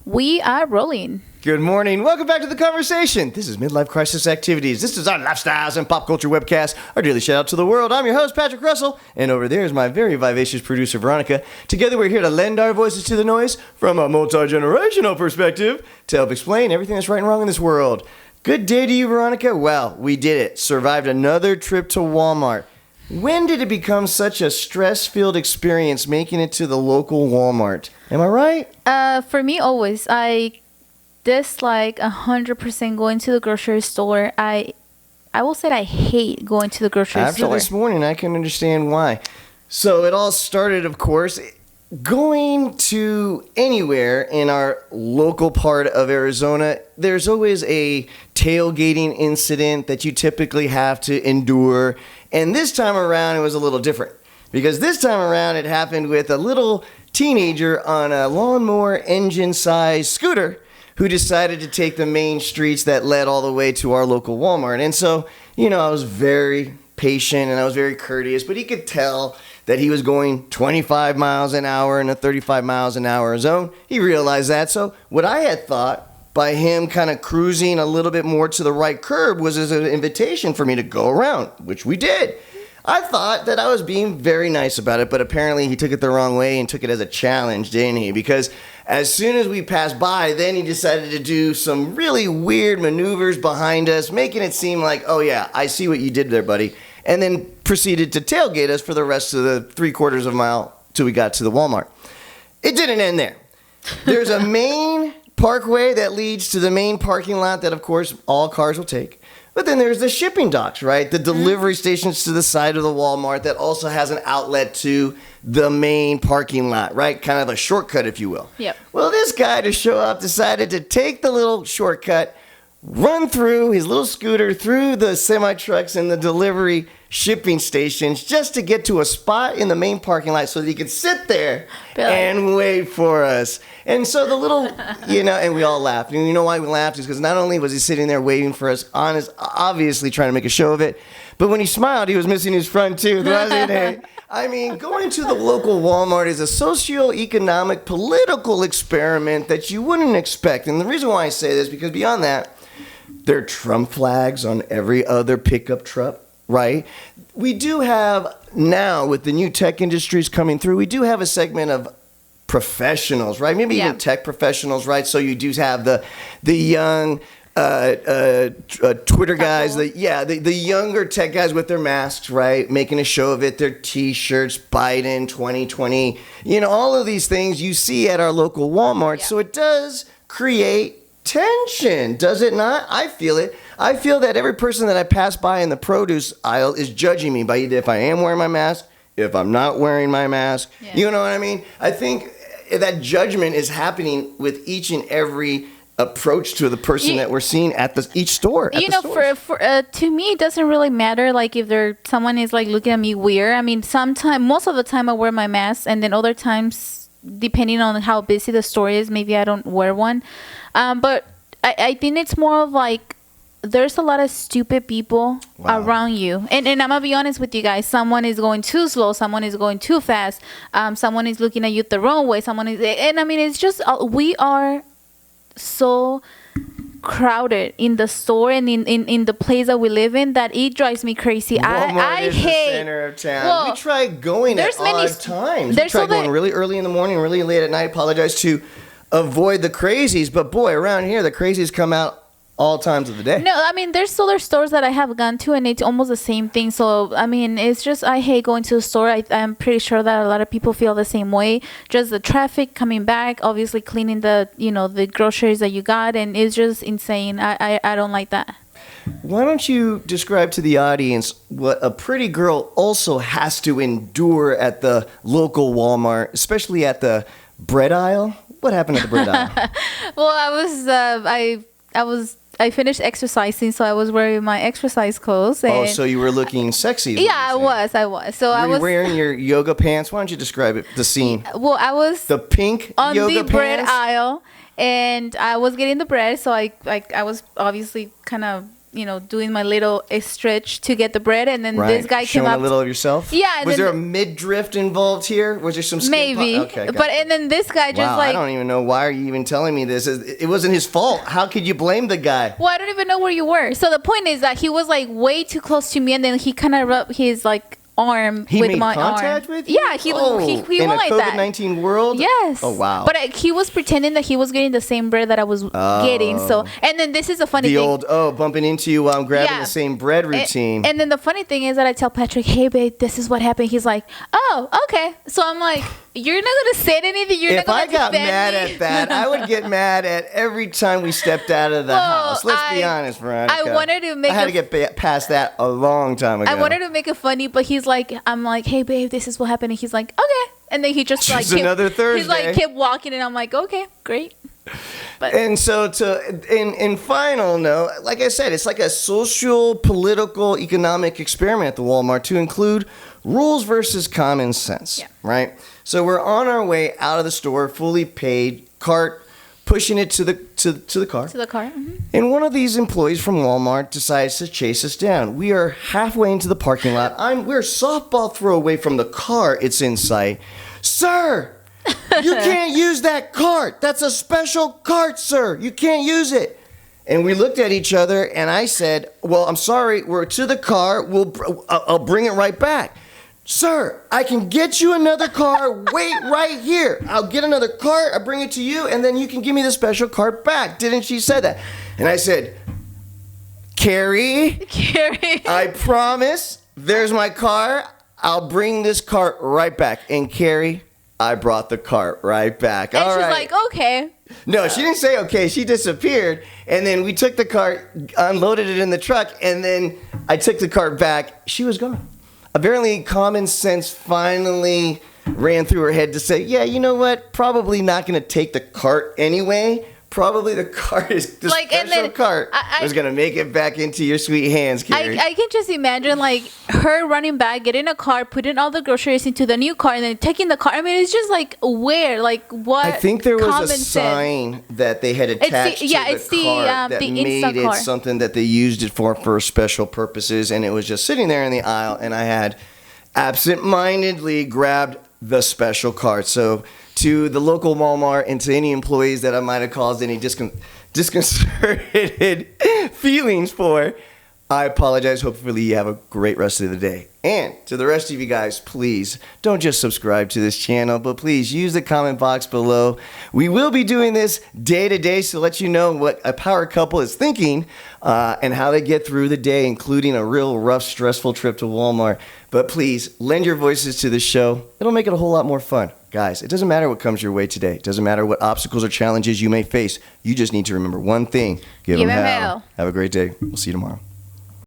We are rolling. Good morning. Welcome back to the conversation. This is Midlife Crisis Activities. This is our lifestyles and pop culture webcast, our daily shout out to the world. I'm your host, Patrick Russell, and over there is my very vivacious producer, Veronica. Together, we're here to lend our voices to the noise from a multi-generational perspective to help explain everything that's right and wrong in this world. Good day to you, Veronica. Well, we did it. Survived another trip to Walmart. When did it become such a stress-filled experience making it to the local Walmart? Am I right? For me, always. I dislike 100% going to the grocery store. I will say I hate going to the grocery store. After this morning, I can understand why. So it all started, of course, going to anywhere in our local part of Arizona. There's always a tailgating incident that you typically have to endure. And this time around, it was a little different. Because this time around, it happened with a little teenager on a lawnmower engine-sized scooter who decided to take the main streets that led all the way to our local Walmart. And so, I was very patient and I was very courteous, but he could tell that he was going 25 miles an hour in a 35 miles an hour zone. He realized that. So what I had thought by him kind of cruising a little bit more to the right curb was as an invitation for me to go around, which we did. I thought that I was being very nice about it, but apparently he took it the wrong way and took it as a challenge, didn't he? Because as soon as we passed by, then he decided to do some really weird maneuvers behind us, making it seem like, oh yeah, I see what you did there, buddy. And then proceeded to tailgate us for the rest of the 3/4 of a mile till we got to the Walmart. It didn't end there. There's a main parkway that leads to the main parking lot that, of course, all cars will take. But then there's the shipping docks, right? The delivery stations to the side of the Walmart that also has an outlet to the main parking lot, right? Kind of a shortcut, if you will. Yep. Well, this guy to show up decided to take the little shortcut, run through his little scooter through the semi-trucks and the delivery shipping stations just to get to a spot in the main parking lot so that he could sit there and wait for us. And so the little, and we all laughed. And you know why we laughed? Is because not only was he sitting there waiting for us, obviously trying to make a show of it, but when he smiled, he was missing his front tooth, wasn't he? I mean, going to the local Walmart is a socio-economic, political experiment that you wouldn't expect. And the reason why I say this is because beyond that, there are Trump flags on every other pickup truck, right? We do have now, with the new tech industries coming through, we do have a segment of professionals, right? Maybe even tech professionals, right? So you do have the young Twitter guys, the younger tech guys with their masks, right? Making a show of it, their T-shirts, Biden 2020, all of these things you see at our local Walmart. Yeah. So it does create tension, does it not? I feel it. I feel that every person that I pass by in the produce aisle is judging me by either if I am wearing my mask, if I'm not wearing my mask. Yeah. You know what I mean? I think that judgment is happening with each and every approach to the person that we're seeing at each store. To me, it doesn't really matter. Like if someone is like looking at me weird. I mean, most of the time I wear my mask, and then other times, depending on how busy the store is, maybe I don't wear one. But I think it's more of like there's a lot of stupid people around you. And I'm going to be honest with you guys. Someone is going too slow. Someone is going too fast. Someone is looking at you the wrong way. And I mean, it's just, we are so crowded in the store and in the place that we live in that it drives me crazy. I hate the center of town. Well, we try going at odd times. We try going really early in the morning, really late at night. Apologize to avoid the crazies, but boy, around here the crazies come out all times of the day. No, I mean, there's other stores that I have gone to and it's almost the same thing. So I mean, it's just I hate going to the store. I'm pretty sure that a lot of people feel the same way. Just the traffic coming back, obviously cleaning the groceries that you got, and it's just insane. I don't like that. Why don't you describe to the audience what a pretty girl also has to endure at the local Walmart, especially at the bread aisle? What happened at the bread aisle? Well, I finished exercising, so I was wearing my exercise clothes. And so you were looking sexy. Yeah, I was. So I was wearing your yoga pants. Why don't you describe the scene? Well, I was the pink on yoga the pants? bread aisle, and I was getting the bread. So I was obviously kind of doing my little stretch to get the bread, and then this guy came Showing up. a little of yourself. Yeah. Was there a midriff involved here? Was there some skin maybe? Okay. But and then this guy just I don't even know why are you even telling me this. It wasn't his fault. How could you blame the guy? Well, I don't even know where you were. So the point is that he was like way too close to me, and then he kind of rubbed his like arm with my arm. He made contact with you? Yeah, he went like that. In a COVID-19 world? Yes. Oh, wow. But he was pretending that he was getting the same bread that I was getting. So, and then this is a funny thing. The old, bumping into you while I'm grabbing the same bread routine. And then the funny thing is that I tell Patrick, hey, babe, this is what happened. He's like, oh, okay. So I'm like, you're not going to say anything? You're not going to If I got mad at that, I would get mad at every time we stepped out of the house. Let's be honest, Veronica. I wanted to make I had to get past that a long time ago. I wanted to make it funny, but I'm like, hey, babe, this is what happened. And he's like, okay. And then he just another Thursday. He's like, kept walking, and I'm like, okay, great. But and so in final note, like I said, it's like a social, political, economic experiment at the Walmart to include rules versus common sense, right? So we're on our way out of the store, fully paid, cart, pushing it to the car. To the car. Mm-hmm. And one of these employees from Walmart decides to chase us down. We are halfway into the parking lot. We're a softball throw away from the car. It's in sight. Sir, you can't use that cart. That's a special cart, sir. You can't use it. And we looked at each other, and I said, well, I'm sorry. We're to the car. I'll bring it right back. Sir, I can get you another car. Wait right here. I'll get another cart. I'll bring it to you, and then you can give me the special cart back. Didn't she say that? And I said, Carrie, I promise. There's my car. I'll bring this cart right back. And Carrie, I brought the cart right back. And she's like, okay. No, she didn't say okay. She disappeared. And then we took the cart, unloaded it in the truck, and then I took the cart back. She was gone. Apparently, common sense finally ran through her head to say, yeah, you know what? Probably not going to take the cart anyway. Probably the cart is the special cart was going to make it back into your sweet hands, Carrie. I can just imagine like her running back, getting a car, putting all the groceries into the new car, and then taking the car. I mean, it's just like where, like what? I think there was a sign that they had attached to the cart that made it something that they used it for special purposes, and it was just sitting there in the aisle, and I had absent-mindedly grabbed the special cart. So to the local Walmart and to any employees that I might have caused any disconcerted feelings for, I apologize. Hopefully you have a great rest of the day. And to the rest of you guys, please don't just subscribe to this channel, but please use the comment box below. We will be doing this day to day to let you know what a power couple is thinking and how they get through the day, including a real rough, stressful trip to Walmart. But please lend your voices to the show. It'll make it a whole lot more fun. Guys, it doesn't matter what comes your way today. It doesn't matter what obstacles or challenges you may face. You just need to remember one thing. Give them hell. Have a great day. We'll see you tomorrow.